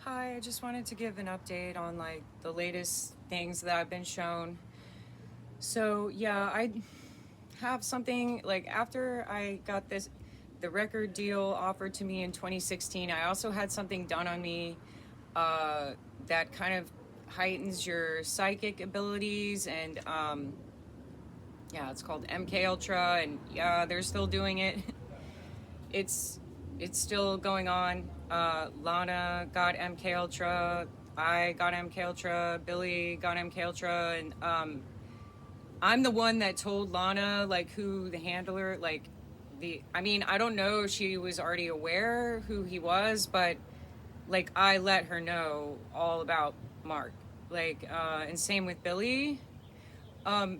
Hi, I just wanted to give an update on like the latest things that I've been shown. So, yeah, I have something like after I got the record deal offered to me in 2016, I also had something done on me uh, that kind of heightens your psychic abilities and yeah, it's called MK Ultra and yeah, they're still doing it. it's it's still going on. Lana got MK Ultra. I got MK Ultra. Billy got MK Ultra, and I'm the one that told Lana like who the handler like the. I mean, I don't know if she was already aware who he was, but like I let her know all about Mark. And same with Billy,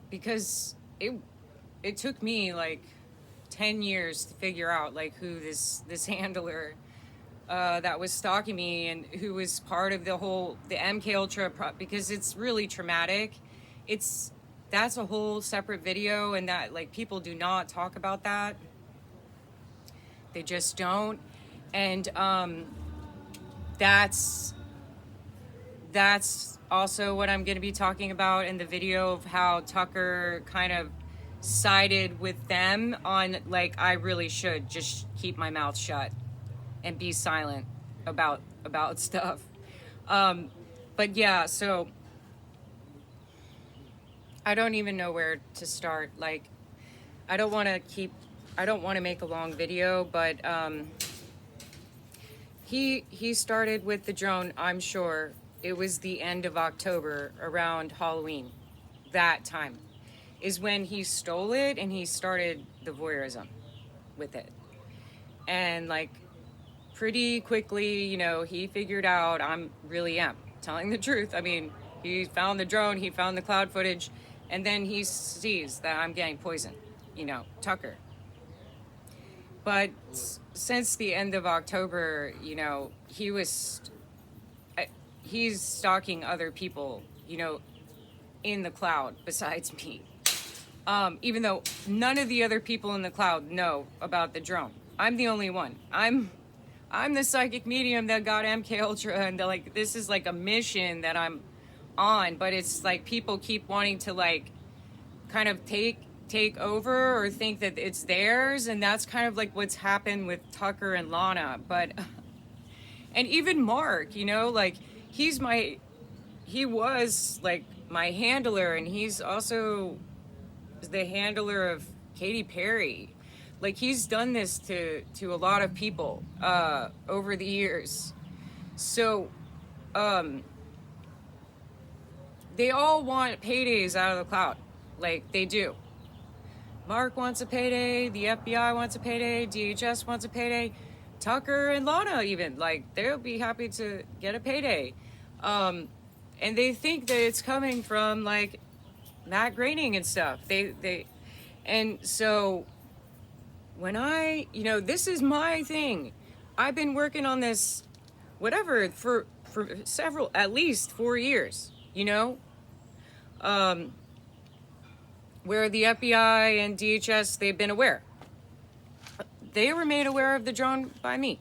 because it took me like 10 years to figure out like who this handler that was stalking me and who was part of the MK Ultra because it's really traumatic. It's that's a whole separate video, and that like people do not talk about that. They just don't, and that's that's also what I'm going to be talking about in the video of how Tucker kind of sided with them on like I really should just keep my mouth shut and be silent about stuff. Um, but yeah, so I don't even know where to start. Like, I don't want to keep. I don't want to make a long video, but he started with the drone. I'm sure it was the end of October, around Halloween. That time is when he stole it and he started the voyeurism with it, and like pretty quickly, he figured out I'm really am telling the truth. I mean, he found the drone, he found the cloud footage, and then he sees that I'm getting poisoned, Tucker. But since the end of October, he's stalking other people, in the cloud besides me. Even though none of the other people in the cloud know about the drone. I'm the only one. I'm the psychic medium that got MK Ultra, and like this is like a mission that I'm on, but it's like people keep wanting to like kind of take over or think that it's theirs, and that's kind of like what's happened with Tucker and Lana. But and even Mark, like he's my he was like my handler, and he's also the handler of Katy Perry. Like he's done this to a lot of people over the years. So they all want paydays out of the cloud. Like they do. Mark wants a payday, the FBI wants a payday, DHS wants a payday, Tucker and Lana even, like they'll be happy to get a payday. And they think that it's coming from like Matt Groening and stuff. And so when this is my thing. I've been working on this, whatever, for at least 4 years, where the FBI and DHS, they've been aware. They were made aware of the drone by me.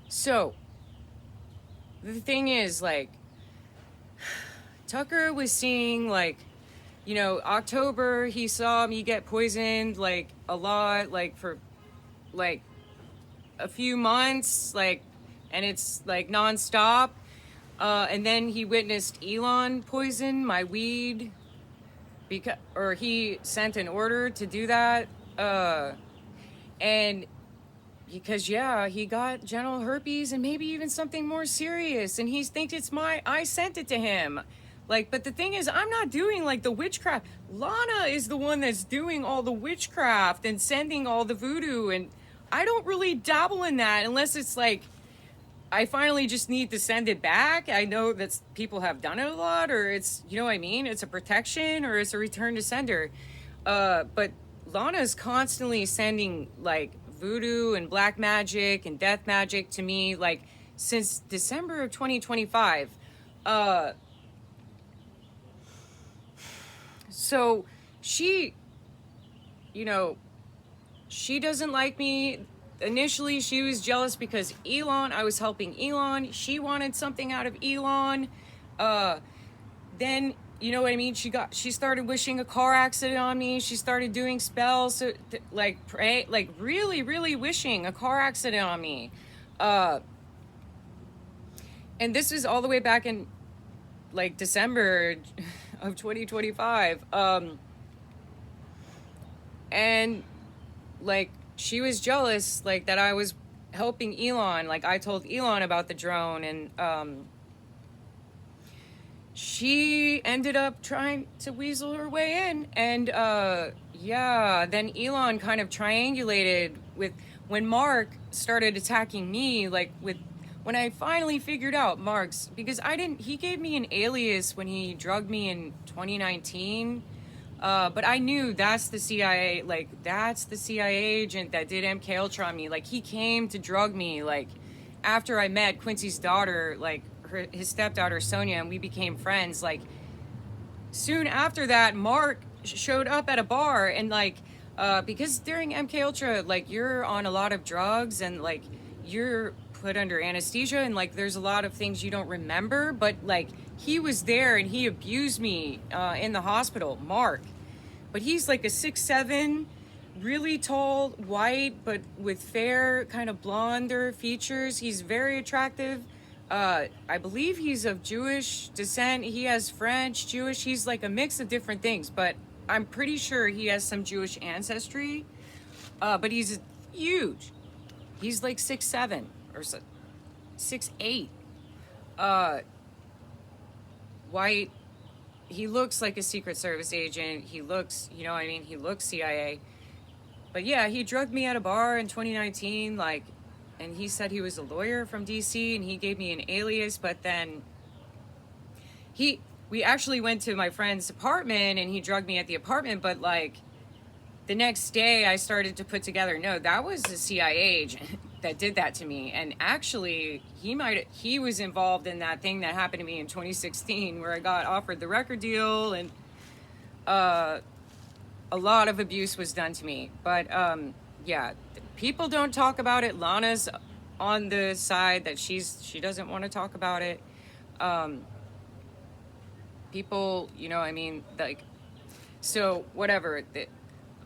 So the thing is, like, Tucker was seeing, like, October, he saw me get poisoned, like, a lot, like, for, like, a few months, like, and it's, like, nonstop. And then he witnessed Elon poison my weed, or he sent an order to do that. And because, yeah, he got genital herpes and maybe even something more serious, and he thinks I sent it to him. Like, but the thing is, I'm not doing like the witchcraft. Lana is the one that's doing all the witchcraft and sending all the voodoo, and I don't really dabble in that unless it's like I finally just need to send it back. I know that people have done it a lot, or it's, you know what I mean? It's a protection or it's a return to sender. But Lana's constantly sending like voodoo and black magic and death magic to me, like since December of 2025. So she, she doesn't like me. initially she was jealous because I was helping Elon. She wanted something out of Elon. Then, you know what I mean? She started wishing a car accident on me. She started doing spells, like pray, like really, really wishing a car accident on me. And this is all the way back in like December of 2025. And like, she was jealous, like, that I was helping Elon. Like, I told Elon about the drone, and she ended up trying to weasel her way in. And yeah, then Elon kind of triangulated with when Mark started attacking me, like when I finally figured out Mark's, because he gave me an alias when he drugged me in 2019. But I knew that's the CIA, like, that's the CIA agent that did MK Ultra on me. Like, he came to drug me, like, after I met Quincy's daughter, like, his stepdaughter, Sonia, and we became friends. Like, soon after that, Mark showed up at a bar, and, like, because during MK Ultra, like, you're on a lot of drugs, and, like, you're put under anesthesia, and, like, there's a lot of things you don't remember, but, like, he was there and he abused me in the hospital, Mark. But he's like a 6'7", really tall, white, but with fair, kind of blonder features. He's very attractive. I believe he's of Jewish descent. He has French, Jewish. He's like a mix of different things, but I'm pretty sure he has some Jewish ancestry. But he's huge. He's like 6'7" or 6'8". White. He looks like a Secret Service agent. He looks, you know what I mean? He looks CIA. But yeah, he drugged me at a bar in 2019, like, and he said he was a lawyer from DC, and he gave me an alias, but then we actually went to my friend's apartment, and he drugged me at the apartment, but, like, the next day I started to put together, no, that was the CIA agent that did that to me. And actually, he was involved in that thing that happened to me in 2016 where I got offered the record deal, and a lot of abuse was done to me. But yeah, people don't talk about it. Lana's on the side that she doesn't want to talk about it. People, you know, I mean, like, so whatever.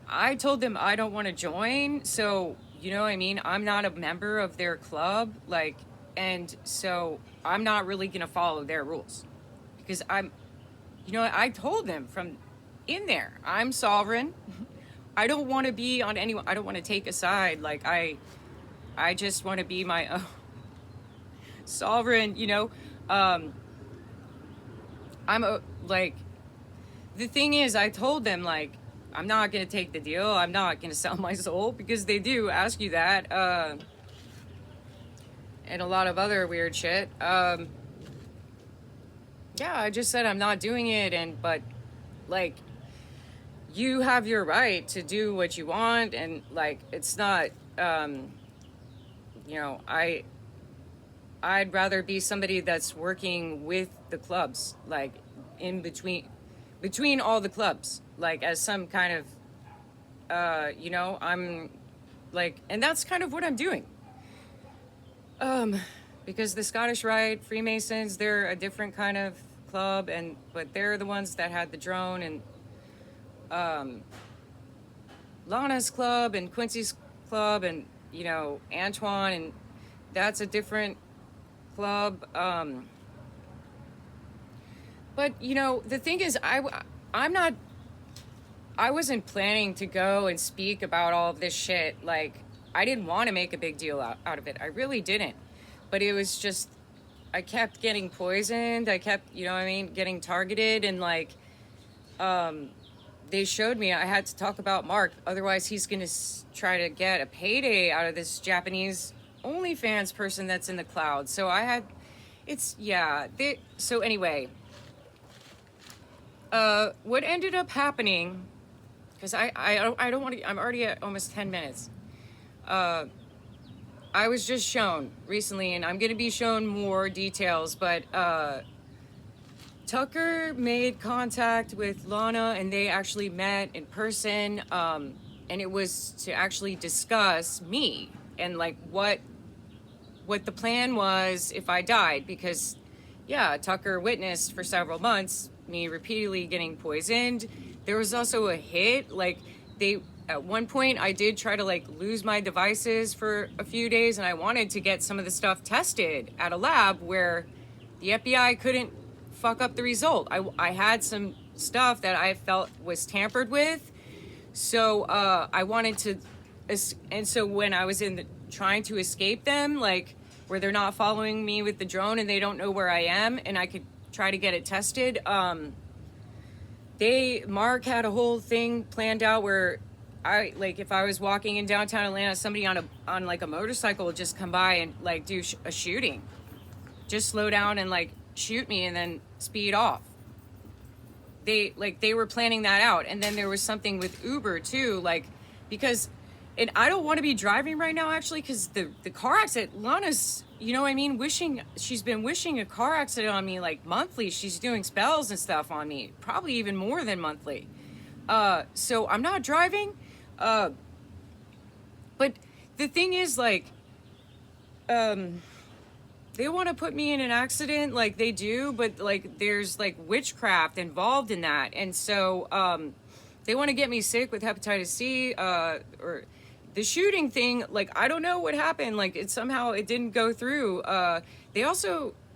I told them I don't want to join, so, you know what I mean? I'm not a member of their club, like, and so I'm not really going to follow their rules. Because you know, I told them from in there, I'm sovereign. I don't want to be on anyone. I don't want to take a side. Like, I just want to be my own sovereign, you know? Like, the thing is, I told them, like, I'm not going to take the deal. I'm not going to sell my soul, because they do ask you that. And a lot of other weird shit. Yeah, I just said I'm not doing it. But, like, you have your right to do what you want. And, like, it's not, you know, I'd rather be somebody that's working with the clubs, like, in between all the clubs, like, as some kind of, you know, I'm like, and that's kind of what I'm doing. Because the Scottish Rite, Freemasons, they're a different kind of club, but they're the ones that had the drone, and Lana's club and Quincy's club, and, you know, Antoine, and that's a different club. But, you know, the thing is, I wasn't planning to go and speak about all of this shit. Like, I didn't want to make a big deal out of it. I really didn't. But it was just, I kept getting poisoned. I kept, you know what I mean, getting targeted. And, like, they showed me I had to talk about Mark. Otherwise, he's going to try to get a payday out of this Japanese OnlyFans person that's in the cloud. So so anyway, what ended up happening, because I don't want to, I'm already at almost 10 minutes. I was just shown recently, and I'm going to be shown more details, but Tucker made contact with Lana, and they actually met in person, and it was to actually discuss me. and like what the plan was if I died, because yeah, Tucker witnessed for several months me repeatedly getting poisoned. There was also a hit, like they at one point I did try to like lose my devices for a few days, and I wanted to get some of the stuff tested at a lab where the FBI couldn't fuck up the result. I had some stuff that I felt was tampered with, so I wanted to, and so when I was trying to escape them, like where they're not following me with the drone and they don't know where I am, and I could try to get it tested. Mark had a whole thing planned out where I, like, if I was walking in downtown Atlanta, somebody on like a motorcycle would just come by and like do a shooting, just slow down and like shoot me and then speed off. They were planning that out. And then there was something with Uber too, like, because, and I don't want to be driving right now actually, because the car accident, Lana's, you know what I mean, she's been wishing a car accident on me like monthly. She's doing spells and stuff on me, probably even more than monthly. So I'm not driving. But the thing is, like, they want to put me in an accident like they do, but like there's like witchcraft involved in that. And so they want to get me sick with hepatitis C, or the shooting thing. Like, I don't know what happened. Like, it didn't go through.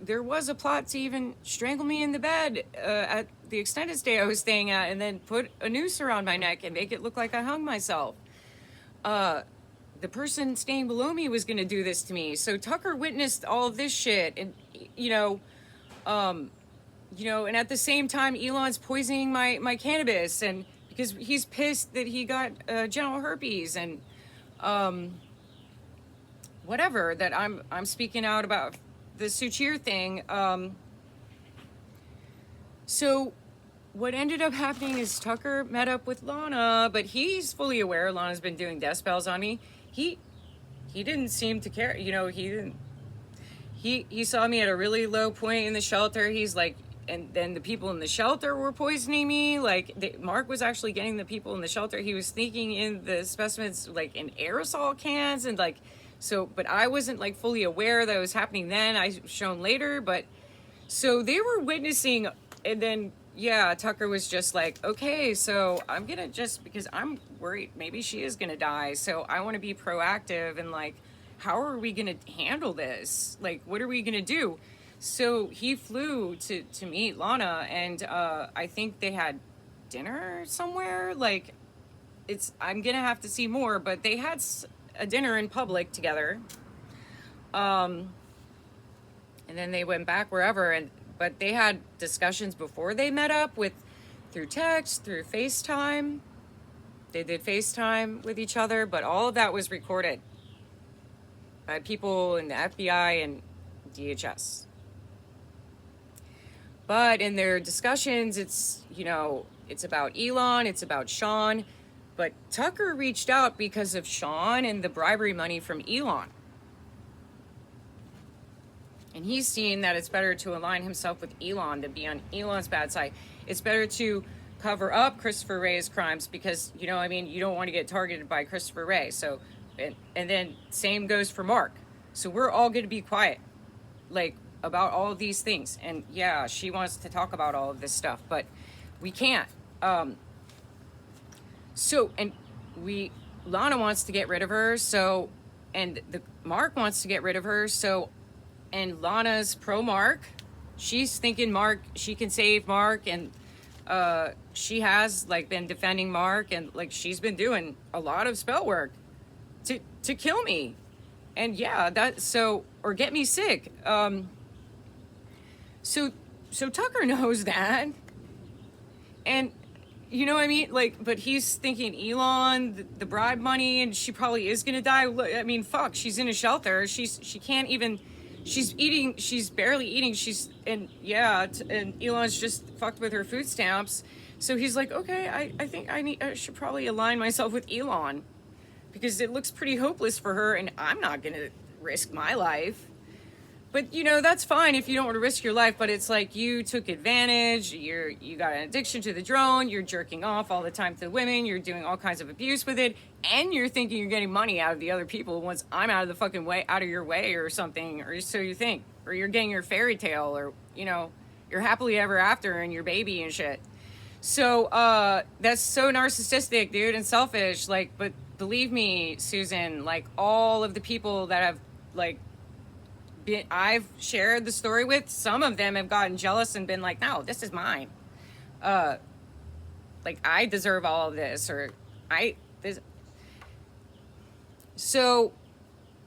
There was a plot to even strangle me in the bed at the extended stay I was staying at, and then put a noose around my neck and make it look like I hung myself. The person staying below me was going to do this to me. So Tucker witnessed all of this shit, and and at the same time, Elon's poisoning my cannabis, and because he's pissed that he got genital herpes, and whatever, that I'm speaking out about the Suchir thing. So what ended up happening is Tucker met up with Lana, but he's fully aware Lana's been doing death spells on me. He didn't seem to care. He saw me at a really low point in the shelter. He's like, and then the people in the shelter were poisoning me. Like, Mark was actually getting the people in the shelter. He was sneaking in the specimens like in aerosol cans, and like, so, but I wasn't like fully aware that it was happening then. I was shown later, but so they were witnessing. And then, yeah, Tucker was just like, okay, so I'm gonna, just because I'm worried maybe she is gonna die, so I want to be proactive, and like, how are we gonna handle this? Like, what are we gonna do? So he flew to meet Lana, and I think they had dinner somewhere. Like, I'm gonna have to see more, but they had a dinner in public together. And then they went back wherever, but they had discussions before they met up through text, through FaceTime. They did FaceTime with each other, but all of that was recorded by people in the FBI and DHS. But in their discussions, it's about Elon, it's about Sean. But Tucker reached out because of Sean and the bribery money from Elon. And he's seen that it's better to align himself with Elon than be on Elon's bad side. It's better to cover up Christopher Wray's crimes because, you don't want to get targeted by Christopher Wray. So, and then same goes for Mark. So we're all going to be quiet, like, about all of these things. And yeah, she wants to talk about all of this stuff, but we can't. Lana wants to get rid of her. So, and Mark wants to get rid of her. So, and Lana's pro Mark. She's thinking she can save Mark, and she has like been defending Mark, and like she's been doing a lot of spell work to kill me, and yeah, or get me sick. So Tucker knows that, and you know what I mean? Like, but he's thinking Elon, the bribe money, and she probably is gonna die. I mean, fuck, she's in a shelter. She can't even. She's barely eating. And Elon's just fucked with her food stamps. So he's like, okay, I think I should probably align myself with Elon because it looks pretty hopeless for her, and I'm not going to risk my life. But, that's fine if you don't want to risk your life, but it's like you took advantage, you got an addiction to the drone, you're jerking off all the time to the women, you're doing all kinds of abuse with it, and you're thinking you're getting money out of the other people once I'm out of the fucking way, out of your way or something, or so you think, or you're getting your fairy tale, or, you know, you're happily ever after and your baby and shit. So that's so narcissistic, dude, and selfish. Like, but believe me, Susan, like all of the people that have like I've shared the story with, some of them have gotten jealous and been like, no, this is mine. Like I deserve all of this, or this. So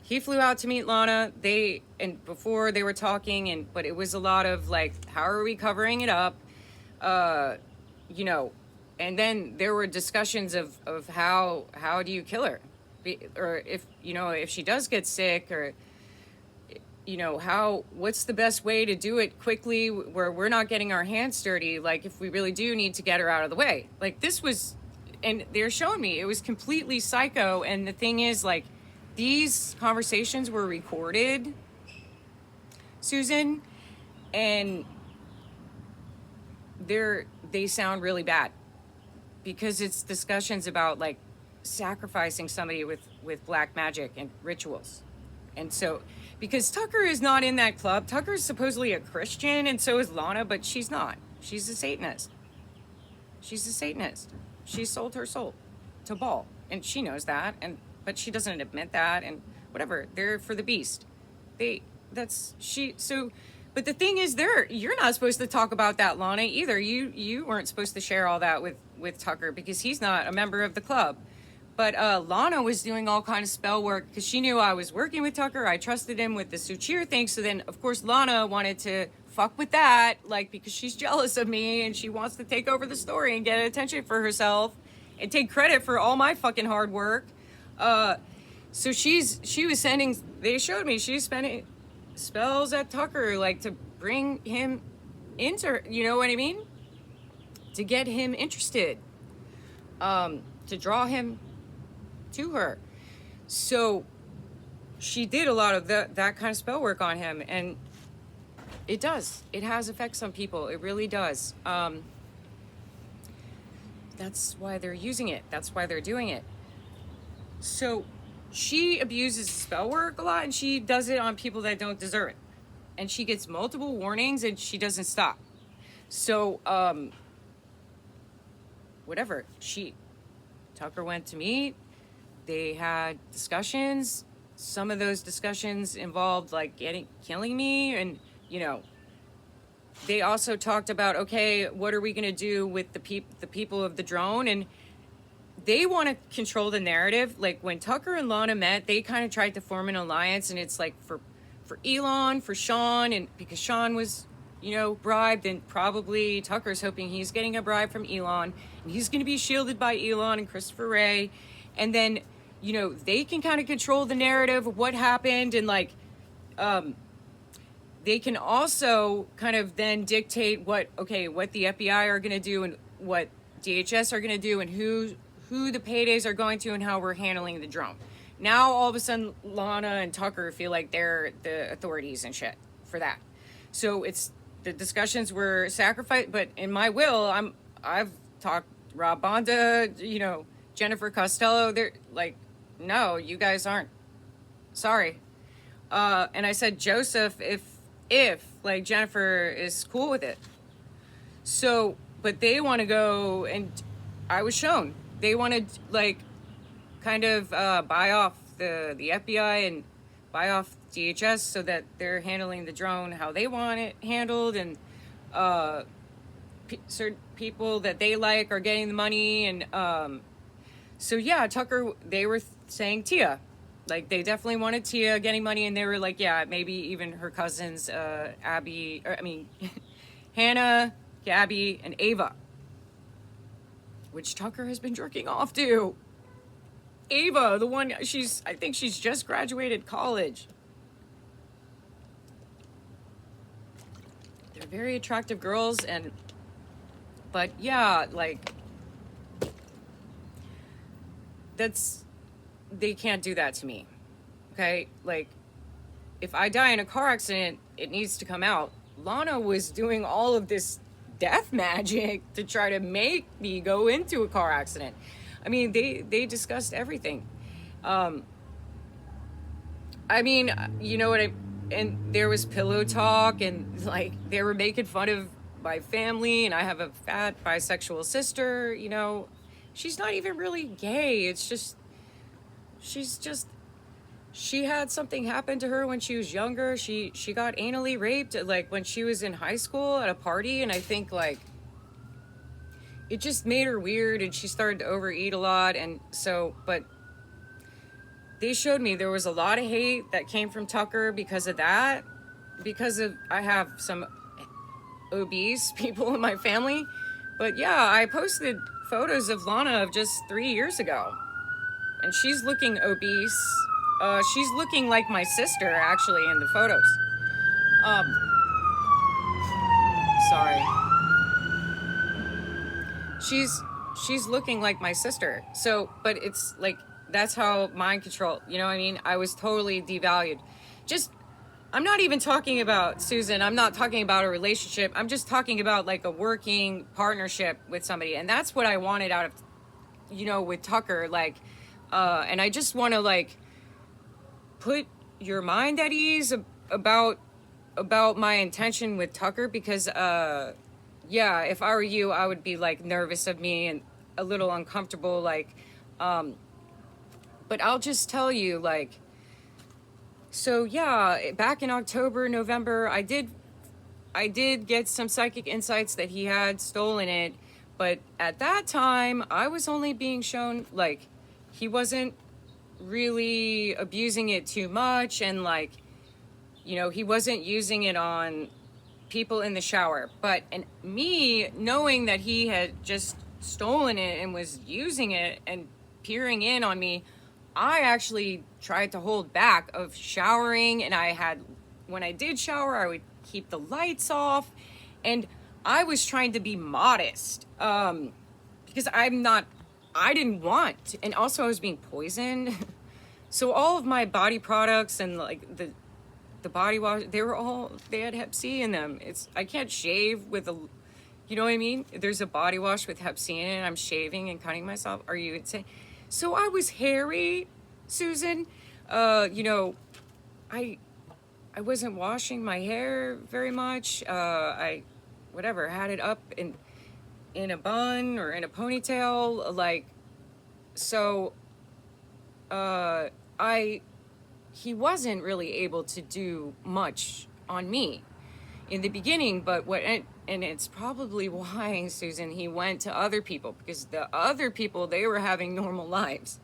he flew out to meet Lana. And before they were talking, but it was a lot of like, how are we covering it up? You know, and then there were discussions of how do you kill her? Or if, you know, if she does get sick, or, you know, what's the best way to do it quickly where we're not getting our hands dirty? Like if we really do need to get her out of the way, like this was, and they're showing me it was completely psycho. And the thing is, like, these conversations were recorded, Susan, and they sound really bad because it's discussions about like sacrificing somebody with black magic and rituals. And so, because Tucker is not in that club, Tucker is supposedly a Christian, and so is Lana, but she's not. She's a Satanist. She's a Satanist. She sold her soul to Baal, and she knows that, but she doesn't admit that, and whatever. They're for the beast. But the thing is, you're not supposed to talk about that, Lana, either. You weren't supposed to share all that with Tucker because he's not a member of the club. But Lana was doing all kind of spell work because she knew I was working with Tucker. I trusted him with the Suchir thing. So then, of course, Lana wanted to fuck with that, like, because she's jealous of me and she wants to take over the story and get attention for herself and take credit for all my fucking hard work. So she was sending, they showed me, she's spending spells at Tucker, like, to bring him into, you know what I mean? To get him interested, to draw him to her. So she did a lot of that kind of spell work on him, and it has effects on people. It really does. That's why they're using it. That's why they're doing it. So she abuses spell work a lot, and she does it on people that don't deserve it. And she gets multiple warnings, and she doesn't stop. So, whatever. Tucker went to meet. They had discussions. Some of those discussions involved, like, killing me, and, you know, they also talked about, okay, what are we going to do with the people of the drone? And they want to control the narrative. Like, when Tucker and Lana met, they kind of tried to form an alliance, and it's like for Elon, for Sean, and because Sean was, you know, bribed, and probably Tucker's hoping he's getting a bribe from Elon, and he's going to be shielded by Elon and Christopher Wray. And then, you know, they can kind of control the narrative of what happened, and like, they can also kind of then dictate what the FBI are going to do and what DHS are going to do and who the paydays are going to and how we're handling the drone. Now, all of a sudden, Lana and Tucker feel like they're the authorities and shit for that. So the discussions were sacrificed, but in my will, I've talked Rob Bonda, you know, Jennifer Costello. They're like, no, you guys aren't. Sorry. And I said, Joseph, if like Jennifer is cool with it. So, but they want to go, and I was shown they want to like kind of buy off the FBI and buy off DHS so that they're handling the drone how they want it handled, and certain people that they like are getting the money, and so yeah, Tucker, they were saying Tia. Like, they definitely wanted Tia getting money, and they were like, yeah, maybe even her cousins, Hannah, Gabby, and Ava, which Tucker has been jerking off to. Ava, the one, I think she's just graduated college. They're very attractive girls, but yeah, like, they can't do that to me, okay? Like, if I die in a car accident, it needs to come out. Lana was doing all of this death magic to try to make me go into a car accident. I mean, they discussed everything. Um, I mean, you know what I, and there was pillow talk, and like they were making fun of my family, and I have a fat bisexual sister, you know. She's not even really gay. It's just she's just she had something happen to her when she was younger. She got anally raped like when she was in high school at a party, and I think like it just made her weird, and she started to overeat a lot, and so but they showed me there was a lot of hate that came from Tucker because of that, because of I have some obese people in my family. But yeah, I posted photos of Lana of just 3 years ago, and she's looking obese. She's looking like my sister actually in the photos. Um, sorry. She's looking like my sister. So, but it's like that's how mind control. You know what I mean? I was totally devalued. Just I'm not even talking about Susan. I'm not talking about a relationship. I'm just talking about like a working partnership with somebody, and that's what I wanted out of, you know, with Tucker. Like, and I just want to like put your mind at ease about my intention with Tucker because yeah, if I were you, I would be like nervous of me and a little uncomfortable like but I'll just tell you like so yeah, back in October, November, I did get some psychic insights that he had stolen it, but at that time I was only being shown like he wasn't really abusing it too much, and like, you know, he wasn't using it on people in the shower. But and me knowing that he had just stolen it and was using it and peering in on me, I actually tried to hold back of showering, and I had when I did shower I would keep the lights off, and I was trying to be modest because I didn't want to, and also I was being poisoned. So all of my body products and like the body wash, they had Hep C in them. I can't shave with a, you know what I mean? There's a body wash with Hep C in it and I'm shaving and cutting myself. Are you insane? So I was hairy, Susan. You know, I wasn't washing my hair very much. I had it up in a bun or in a ponytail, like so he wasn't really able to do much on me in the beginning, but and it's probably why, Susan, he went to other people, because the other people, they were having normal lives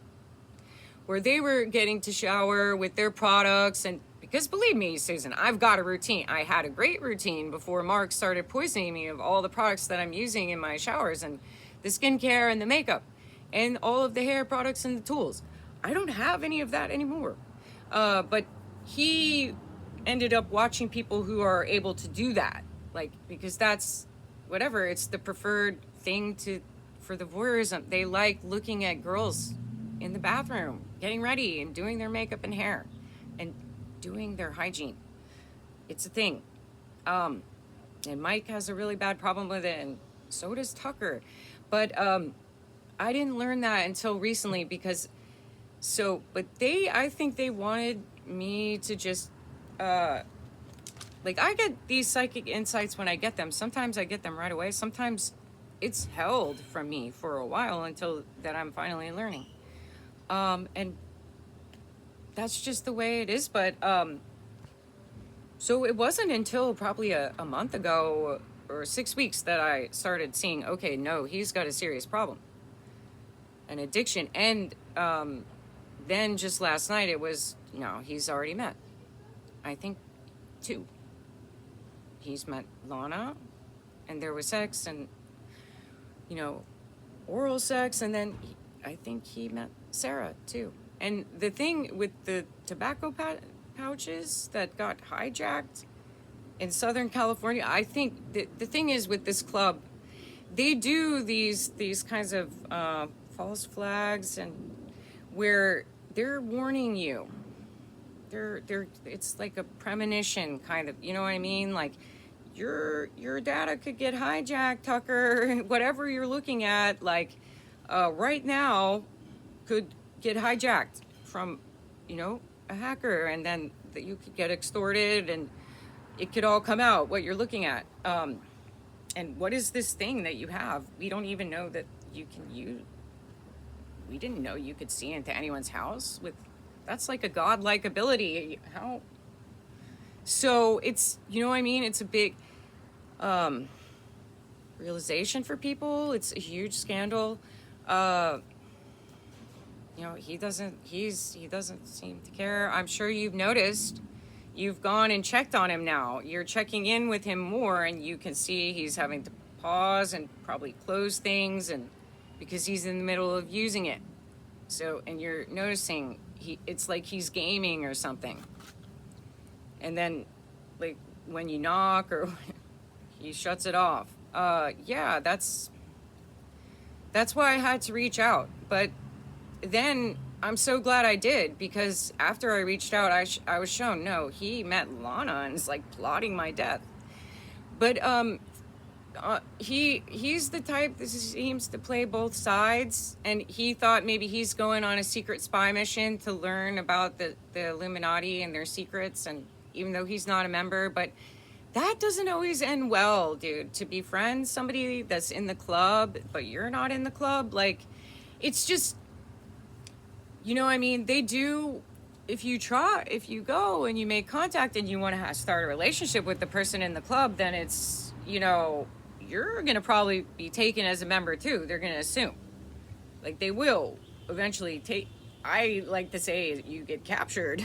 where they were getting to shower with their products. And because believe me, Susan, I've got a routine. I had a great routine before Mark started poisoning me of all the products that I'm using in my showers and the skincare and the makeup and all of the hair products and the tools. I don't have any of that anymore. But he ended up watching people who are able to do that, like, because that's whatever, it's the preferred thing for the voyeurism. They like looking at girls in the bathroom getting ready and doing their makeup and hair and doing their hygiene. It's a thing. And Mike has a really bad problem with it, and so does Tucker. But I didn't learn that until recently, because I think they wanted me to just, like, I get these psychic insights when I get them. Sometimes I get them right away. Sometimes it's held from me for a while until that I'm finally learning. And that's just the way it is. But, so it wasn't until probably a month ago or 6 weeks that I started seeing, okay, no, he's got a serious problem, an addiction. And, then just last night it was, he's already met, I think, 2. He's met Lana, and there was sex and, oral sex, and then I think he met Sarah too. And the thing with the tobacco pouches that got hijacked in Southern California, I think the thing is with this club, they do these kinds of false flags, and where they're warning you. It's like a premonition kind of, you know what I mean? Like your data could get hijacked, Tucker, whatever you're looking at, like, right now could get hijacked from, a hacker, and then that you could get extorted, and it could all come out what you're looking at. And what is this thing that you have? We don't even know that you can use. We didn't know you could see into anyone's house with. That's like a godlike ability. How? So it's, what I mean? It's a big realization for people. It's a huge scandal. He doesn't seem to care. I'm sure you've noticed. You've gone and checked on him now. You're checking in with him more, and you can see he's having to pause and probably close things, and because he's in the middle of using it. So, and you're noticing it's like he's gaming or something. And then, like, when you knock or he shuts it off. Yeah, that's why I had to reach out. But then I'm so glad I did, because after I reached out, I was shown, no, he met Lana and is like plotting my death. But he's the type that seems to play both sides, and he thought maybe he's going on a secret spy mission to learn about the Illuminati and their secrets, and even though he's not a member, but that doesn't always end well, dude. To befriend somebody that's in the club, but you're not in the club, like, it's just, they do, if you go and you make contact and you want to start a relationship with the person in the club, then it's, you're going to probably be taken as a member too. They're going to assume. Like, they will eventually I like to say you get captured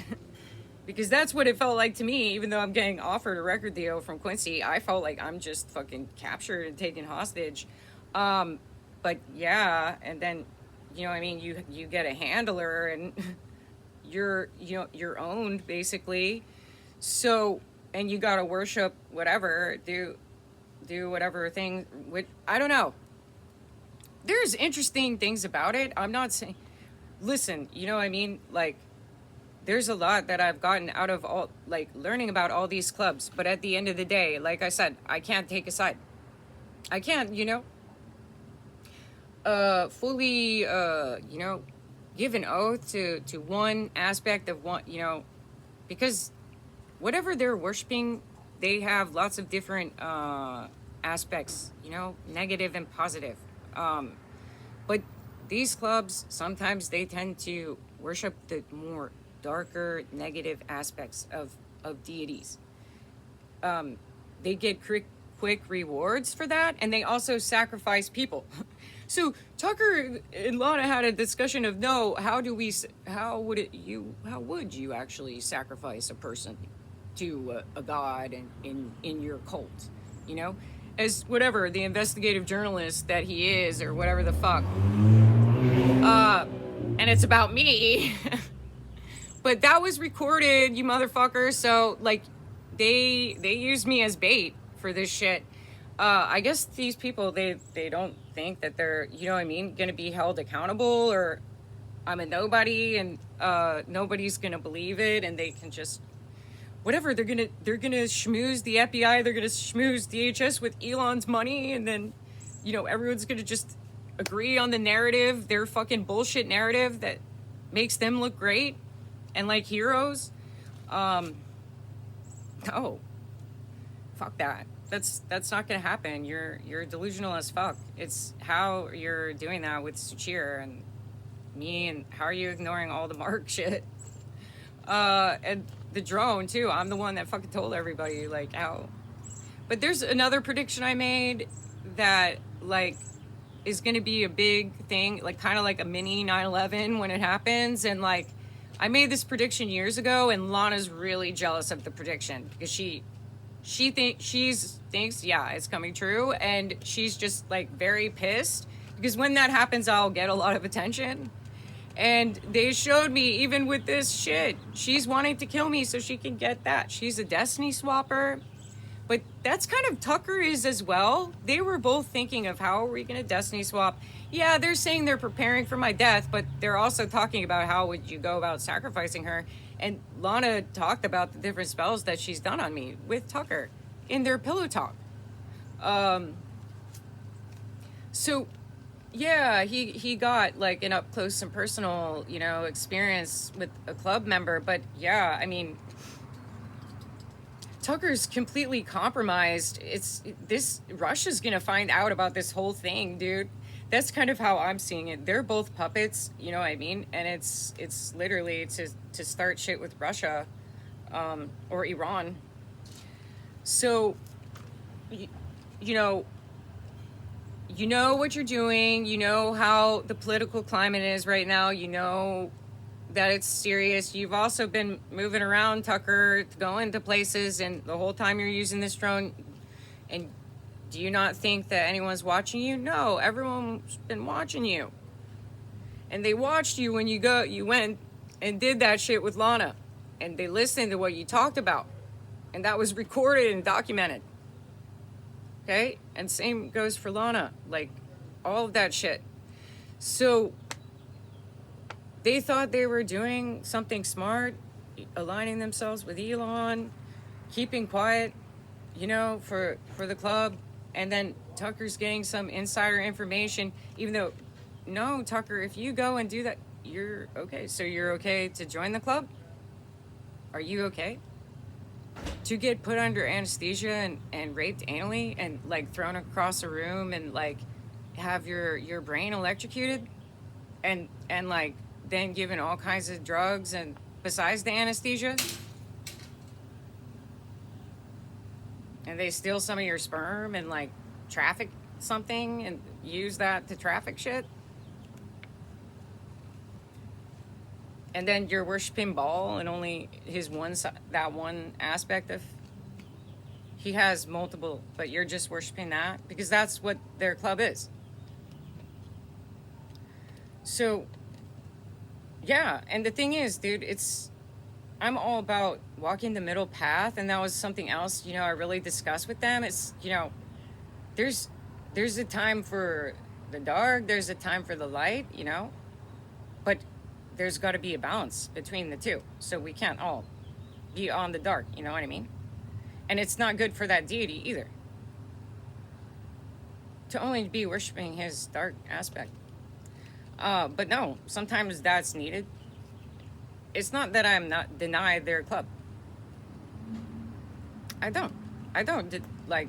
because that's what it felt like to me. Even though I'm getting offered a record deal from Quincy, I felt like I'm just fucking captured and taken hostage. But yeah, and then, you get a handler and you're owned basically. So, and you got to worship whatever, do whatever thing, which I don't know. There's interesting things about it. I'm not saying, listen, like, there's a lot that I've gotten out of all, like, learning about all these clubs. But at the end of the day, like I said, I can't take a side. I can't, fully, give an oath to one aspect of one, because whatever they're worshiping, they have lots of different aspects, negative and positive. But these clubs, sometimes they tend to worship the more darker, negative aspects of deities. They get quick rewards for that, and they also sacrifice people. So Tucker and Lana had a discussion of, no, how would you actually sacrifice a person to a god in your cult, as whatever the investigative journalist that he is, or whatever the fuck. And it's about me. But that was recorded, you motherfucker. So, like, they used me as bait for this shit. I guess these people, they don't think that they're, gonna be held accountable, or I'm a nobody, and nobody's gonna believe it, and they can just whatever. They're gonna schmooze the FBI, they're gonna schmooze DHS with Elon's money, and then everyone's gonna just agree on the narrative, their fucking bullshit narrative that makes them look great and like heroes. No, fuck that. That's not gonna happen. You're delusional as fuck. It's how you're doing that with Suchir and me, and how are you ignoring all the Mark shit? And the drone too. I'm the one that fucking told everybody, like, how. But there's another prediction I made that, like, is gonna be a big thing, like, kind of like a mini 9/11 when it happens. And, like, I made this prediction years ago, and Lana's really jealous of the prediction because she thinks, yeah, it's coming true, and she's just, like, very pissed because when that happens, I'll get a lot of attention. And they showed me, even with this shit, she's wanting to kill me so she can get that. She's a destiny swapper. But that's kind of Tucker is as well. They were both thinking of, how are we going to destiny swap? Yeah, they're saying they're preparing for my death, but they're also talking about how would you go about sacrificing her. And Lana talked about the different spells that she's done on me with Tucker in their pillow talk. So Yeah, he got like an up close and personal, you know, experience with a club member. But yeah, I mean, Tucker's completely compromised. It's this Russia's gonna find out about this whole thing, dude. That's kind of how I'm seeing it. They're both puppets, you know what I mean? And it's literally to start shit with Russia, or Iran. So, you, you know, you know what you're doing. You know how the political climate is right now. You know that it's serious. You've also been moving around, Tucker, going to places, and the whole time you're using this drone. And do you not think that anyone's watching you? No, everyone's been watching you. And they watched you when you went and did that shit with Lana. And they listened to what you talked about. And that was recorded and documented. Okay? And same goes for Lana. Like, all of that shit. So they thought they were doing something smart, aligning themselves with Elon, keeping quiet, you know, for the club. And then Tucker's getting some insider information, even though, no, Tucker, if you go and do that, you're okay. So you're okay to join the club? Are you okay to get put under anesthesia and raped anally and like thrown across a room and like have your brain electrocuted and like then given all kinds of drugs and besides the anesthesia, and they steal some of your sperm and like traffic something and use that to traffic shit, and then you're worshiping Baal and only his one that one aspect of, he has multiple, but you're just worshiping that because that's what their club is. So yeah, and the thing is, dude, I'm all about walking the middle path, and that was something else, you know, I really discussed with them. It's, you know, there's a time for the dark, there's a time for the light, you know, but there's got to be a balance between the two. So we can't all be on the dark, you know what I mean? And it's not good for that deity either to only be worshiping his dark aspect. But no, sometimes that's needed. It's not that I'm not denied their club. I don't. Like,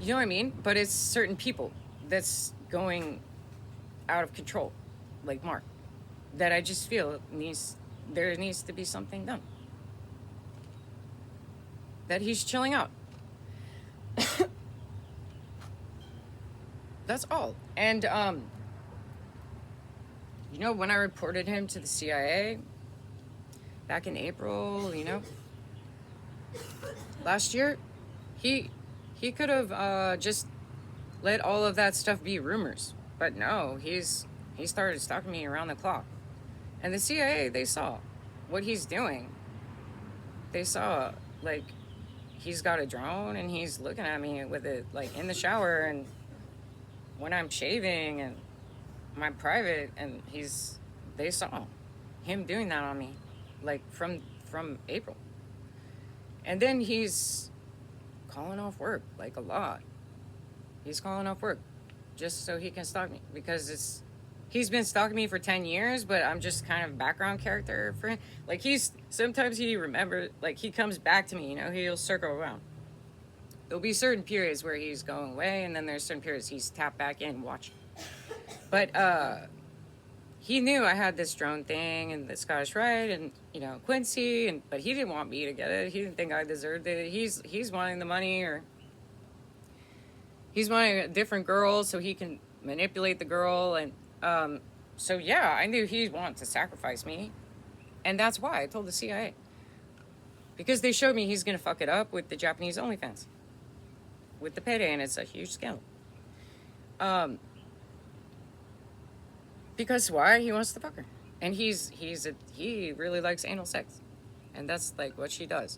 you know what I mean? But it's certain people that's going out of control, like Mark, that I just feel there needs to be something done. That he's chilling out. That's all. And you know, when I reported him to the CIA back in April, you know, last year, he could have just let all of that stuff be rumors. But no, he started stalking me around the clock. And the CIA, they saw what he's doing. They saw, like, he's got a drone and he's looking at me with it, like, in the shower and when I'm shaving and my private, and they saw him doing that on me, like, from April. And then he's calling off work, like, a lot. He's calling off work just so he can stalk me because he's been stalking me for 10 years, but I'm just kind of background character for him. Like, sometimes he remembers, like, he comes back to me, you know, he'll circle around. There'll be certain periods where he's going away, and then there's certain periods he's tapped back in watching. But he knew I had this drone thing and the Scottish Rite and, you know, Quincy, but he didn't want me to get it. He didn't think I deserved it. He's wanting the money, or he's wanting a different girl so he can manipulate the girl. And so, yeah, I knew he'd want to sacrifice me. And that's why I told the CIA. Because they showed me he's going to fuck it up with the Japanese OnlyFans. With the payday, and it's a huge scandal. Because why? He wants to fuck her. And he really likes anal sex. And that's like what she does.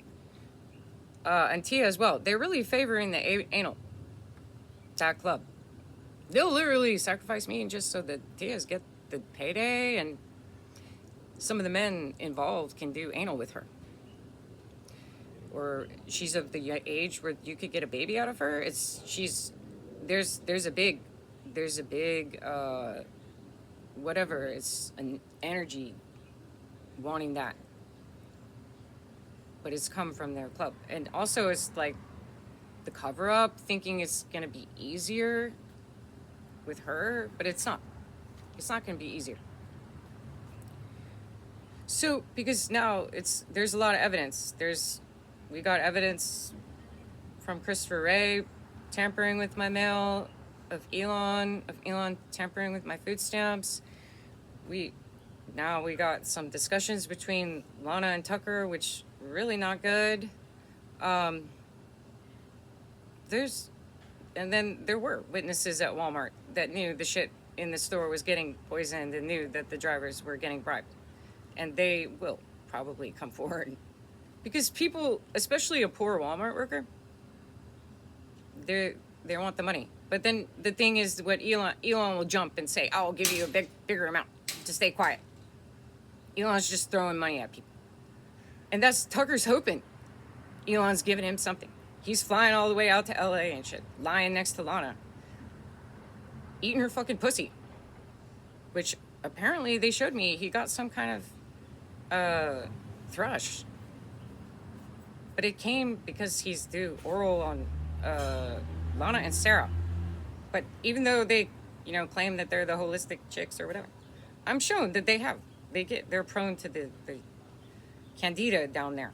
And Tia as well. They're really favoring the anal. That club. They'll literally sacrifice me just so that Tia's get the payday, and some of the men involved can do anal with her. Or she's of the age where you could get a baby out of her. There's a big there's a big whatever, it's an energy wanting that, but it's come from their club. And also it's like the cover up, thinking it's gonna be easier with her, but it's not gonna be easier. So because now there's a lot of evidence. We got evidence from Christopher Wray tampering with my mail, of Elon tampering with my food stamps. We got some discussions between Lana and Tucker, which really not good. And then there were witnesses at Walmart that knew the shit in the store was getting poisoned and knew that the drivers were getting bribed. And they will probably come forward. Because people, especially a poor Walmart worker, they want the money. But then the thing is, what Elon will jump and say, I'll give you a bigger amount to stay quiet. Elon's just throwing money at people. And that's Tucker's hoping Elon's giving him something. He's flying all the way out to LA and shit, lying next to Lana, eating her fucking pussy. Which apparently they showed me he got some kind of thrush. But it came because he's do oral on Lana and Sarah. But even though they, claim that they're the holistic chicks or whatever, I'm shown that they're prone to the candida down there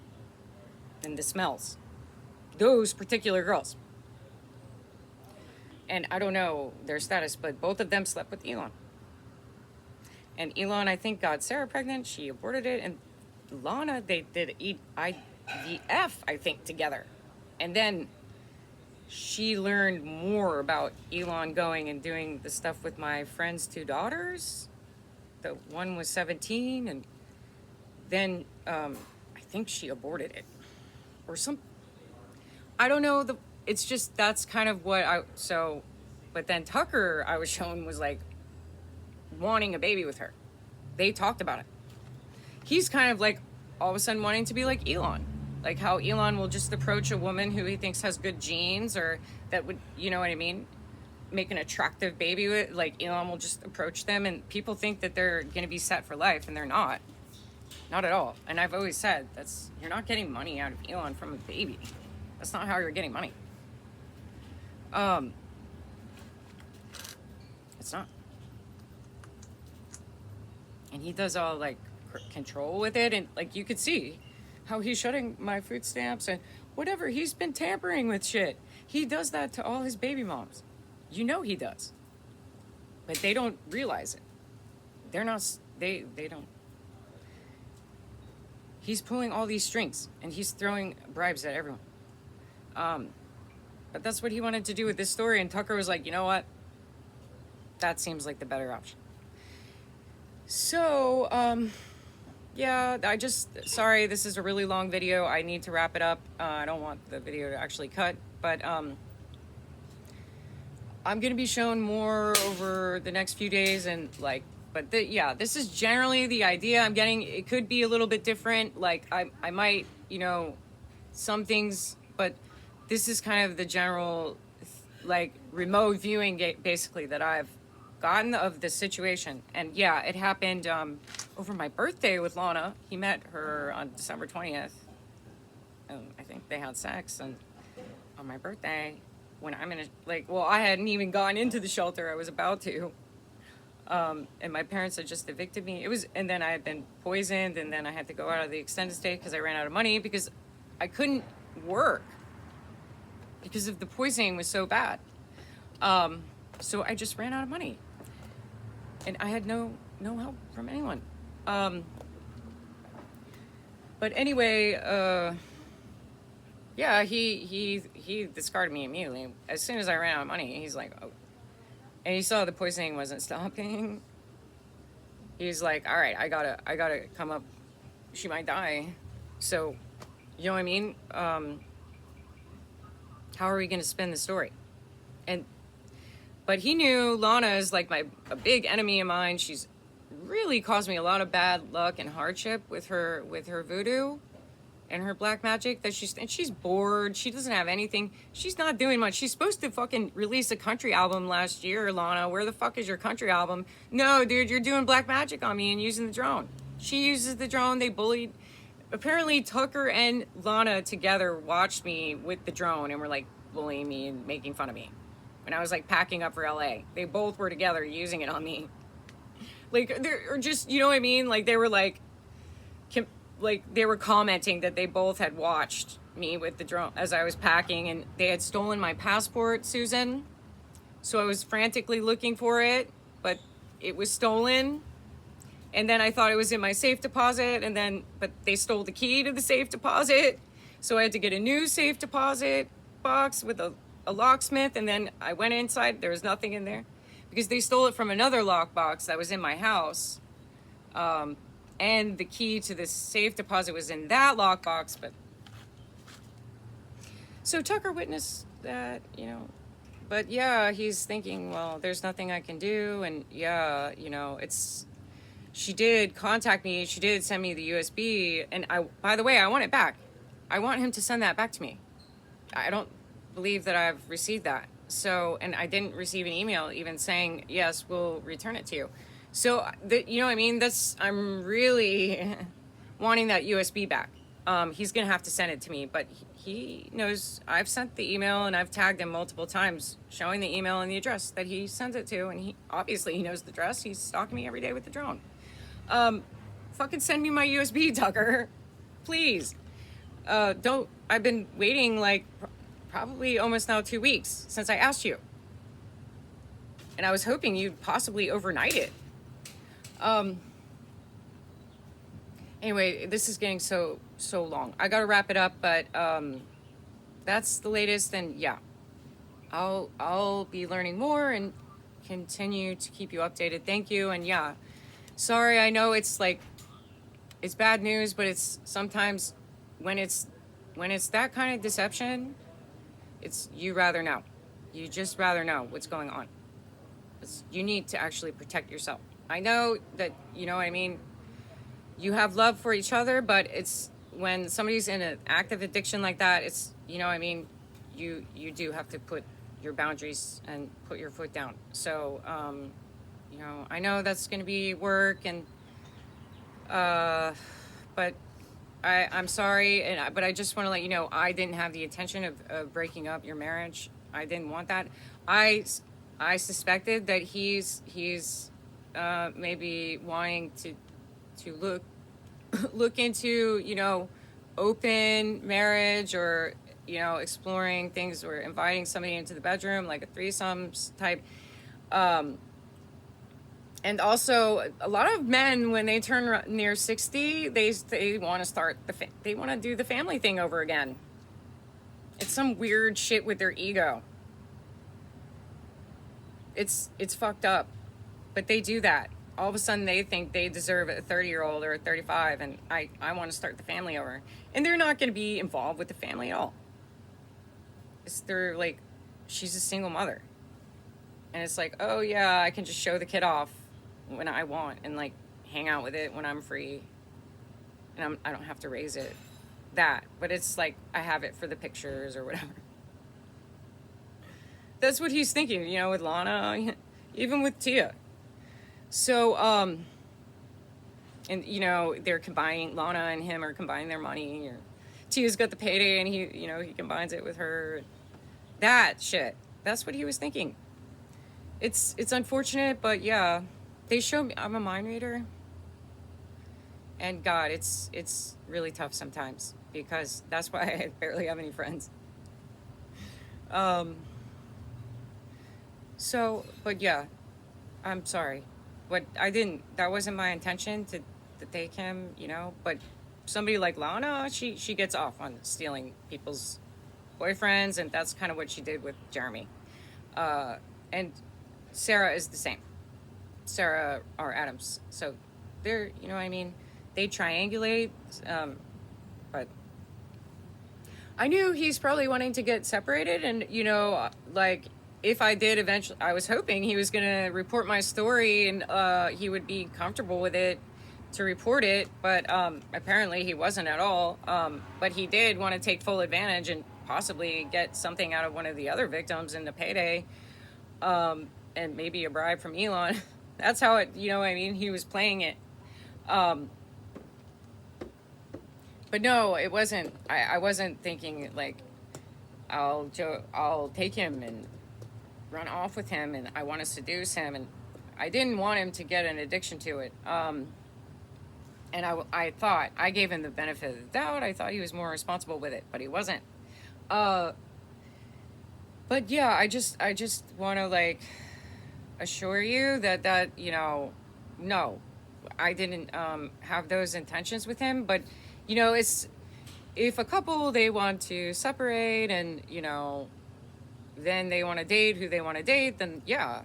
and the smells. Those particular girls. And I don't know their status, but both of them slept with Elon. And Elon, I think, got Sarah pregnant. She aborted it. And Lana, they did IVF, I think, together. And then she learned more about Elon going and doing the stuff with my friend's 2 daughters. The one was 17, and then I think she aborted it. Or some... I don't know. It's just, that's kind of what but then Tucker, I was shown, was like wanting a baby with her. They talked about it. He's kind of like all of a sudden wanting to be like Elon. Like how Elon will just approach a woman who he thinks has good genes, or that would, you know what I mean? Make an attractive baby with, like Elon will just approach them, and people think that they're going to be set for life, and they're not. Not at all. And I've always said, you're not getting money out of Elon from a baby. That's not how you're getting money. It's not. And he does all like control with it, and like you could see how he's shutting my food stamps and whatever. He's been tampering with shit. He does that to all his baby moms. You know he does. But they don't realize it. They're not, they don't. He's pulling all these strings, and he's throwing bribes at everyone. But that's what he wanted to do with this story, and Tucker was like, you know what? That seems like the better option. So, yeah, sorry, this is a really long video. I need to wrap it up. I don't want the video to actually cut, but I'm going to be shown more over the next few days, and like, but this is generally the idea I'm getting. It could be a little bit different. Like I might, some things, but this is kind of the general, like, remote viewing basically that I've gotten of the situation. And yeah, it happened over my birthday with Lana. He met her on December 20th. I think they had sex on my birthday when I'm in I hadn't even gone into the shelter. I was about to. And my parents had just evicted me. And then I had been poisoned, and then I had to go out of the extended stay because I ran out of money because I couldn't work because of the poisoning was so bad. So I just ran out of money, and I had no help from anyone. But anyway, yeah, he discarded me immediately. As soon as I ran out of money, he's like, oh. And he saw the poisoning wasn't stopping. He's like, all right, I gotta come up. She might die. So, you know what I mean? How are we going to spin the story? But he knew Lana is like a big enemy of mine. She's really caused me a lot of bad luck and hardship with her voodoo. and her black magic that she's bored. She doesn't have anything. She's not doing much. She's supposed to fucking release a country album last year, Lana. Where the fuck is your country album? No, dude, you're doing black magic on me and using the drone. She uses the drone. They bullied. Apparently, Tucker and Lana together watched me with the drone and were like bullying me and making fun of me when I was like packing up for LA. They both were together using it on me. Like, they're just, you know what I mean? Like, they were they were commenting that they both had watched me with the drone as I was packing, and they had stolen my passport, Susan. So I was frantically looking for it, but it was stolen. And then I thought it was in my safe deposit, but they stole the key to the safe deposit. So I had to get a new safe deposit box with a locksmith, and then I went inside, there was nothing in there. Because they stole it from another lockbox that was in my house. And the key to the safe deposit was in that lockbox, but... So Tucker witnessed that, you know. But yeah, he's thinking, well, there's nothing I can do, and yeah, you know, it's... She did contact me, she did send me the USB, and by the way, I want it back. I want him to send that back to me. I don't believe that I've received that. So, and I didn't receive an email even saying, yes, we'll return it to you. So, you know what I mean? I'm really wanting that USB back. He's going to have to send it to me, but he knows I've sent the email and I've tagged him multiple times showing the email and the address that he sends it to. And he knows the address. He's stalking me every day with the drone. Fucking send me my USB, Tucker. Please. I've been waiting like probably almost now 2 weeks since I asked you. And I was hoping you'd possibly overnight it. Anyway, this is getting so long. I gotta wrap it up, but that's the latest, and yeah. I'll be learning more and continue to keep you updated. Thank you, and yeah. Sorry, I know it's bad news, but it's sometimes when it's that kind of deception, you rather know. You just rather know what's going on. You need to actually protect yourself. I know that, you know what I mean, you have love for each other, but it's when somebody's in an active addiction like that, it's, you know what I mean, you do have to put your boundaries and put your foot down. So, you know, I know that's going to be work, and, but I'm sorry, but I just want to let you know, I didn't have the intention of breaking up your marriage. I didn't want that. I suspected that he's maybe wanting to look into, you know, open marriage, or, you know, exploring things, or inviting somebody into the bedroom, like a threesome type. And also, a lot of men, when they turn near 60, they want to start they want to do the family thing over again. It's some weird shit with their ego. It's fucked up, but they do that. All of a sudden, they think they deserve a 30-year-old or a 35, and I want to start the family over. And they're not going to be involved with the family at all. They're like, she's a single mother. And it's like, oh yeah, I can just show the kid off when I want, and like hang out with it when I'm free. And I don't have to raise it. But it's like, I have it for the pictures or whatever. That's what he's thinking, you know, with Lana, even with Tia. So, and, you know, Lana and him are combining their money, or Tia's got the payday and he combines it with her. That shit. That's what he was thinking. It's unfortunate, but yeah, they show me, I'm a mind reader. And God, it's really tough sometimes, because that's why I barely have any friends. So, but yeah, I'm sorry. But that wasn't my intention to take him, you know. But somebody like Lana, she gets off on stealing people's boyfriends, and that's kind of what she did with Jeremy. And Sarah is the same. Sarah or Adams. So they're, you know what I mean? They triangulate, but I knew he's probably wanting to get separated, and, you know, like, if I did eventually, I was hoping he was going to report my story, and he would be comfortable with it to report it, but apparently he wasn't at all. But he did want to take full advantage and possibly get something out of one of the other victims in the payday, and maybe a bribe from Elon. That's how it, you know what I mean? He was playing it. But no, it wasn't. I wasn't thinking like I'll take him and run off with him, and I want to seduce him, and I didn't want him to get an addiction to it. And I thought I gave him the benefit of the doubt. I thought he was more responsible with it, but he wasn't. But yeah, I just want to like assure you that you know, no, I didn't have those intentions with him. But you know, it's if a couple they want to separate and you know, then they want to date who they want to date, then yeah,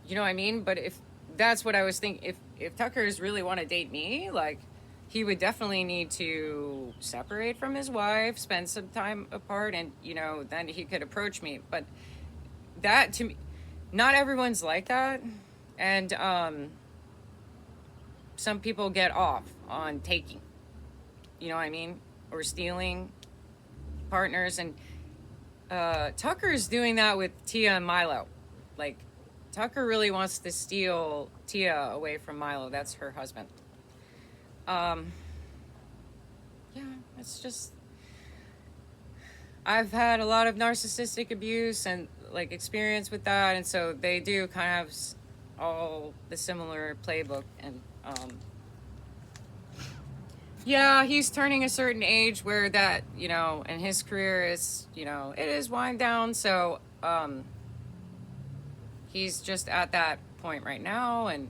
you know what I mean. But if that's what I was thinking, if Tucker's really want to date me, like he would definitely need to separate from his wife, spend some time apart, and you know, then he could approach me. But that to me, not everyone's like that, and some people get off on taking, you know what I mean, or stealing partners, and Tucker's doing that with Tia and Milo. Like Tucker really wants to steal Tia away from Milo. That's her husband. Yeah, it's just I've had a lot of narcissistic abuse and like experience with that, and so they do kind of have all the similar playbook. And yeah, he's turning a certain age where that, you know, and his career is, you know, it is wind down. So he's just at that point right now. And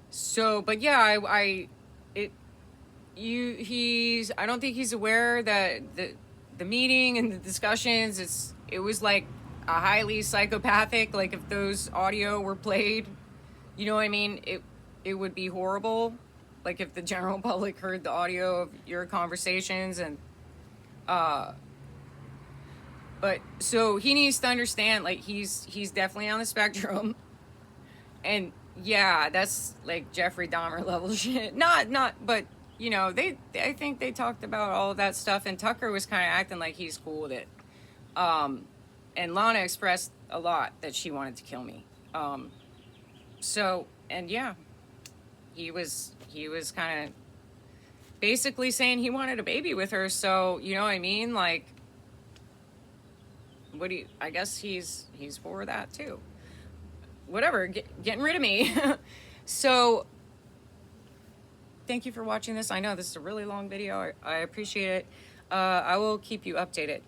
so, but yeah, I don't think he's aware that the meeting and the discussions, it was like a highly psychopathic, like if those audio were played, you know what I mean? It would be horrible. Like if the general public heard the audio of your conversations and, but so he needs to understand, like he's definitely on the spectrum. And yeah, that's like Jeffrey Dahmer level shit. But you know, I think they talked about all of that stuff, and Tucker was kind of acting like he's cool with it. And Lana expressed a lot that she wanted to kill me. So, and yeah, he was kind of basically saying he wanted a baby with her. So, you know what I mean? Like, I guess he's for that too. Whatever, getting rid of me. So thank you for watching this. I know this is a really long video. I appreciate it. I will keep you updated.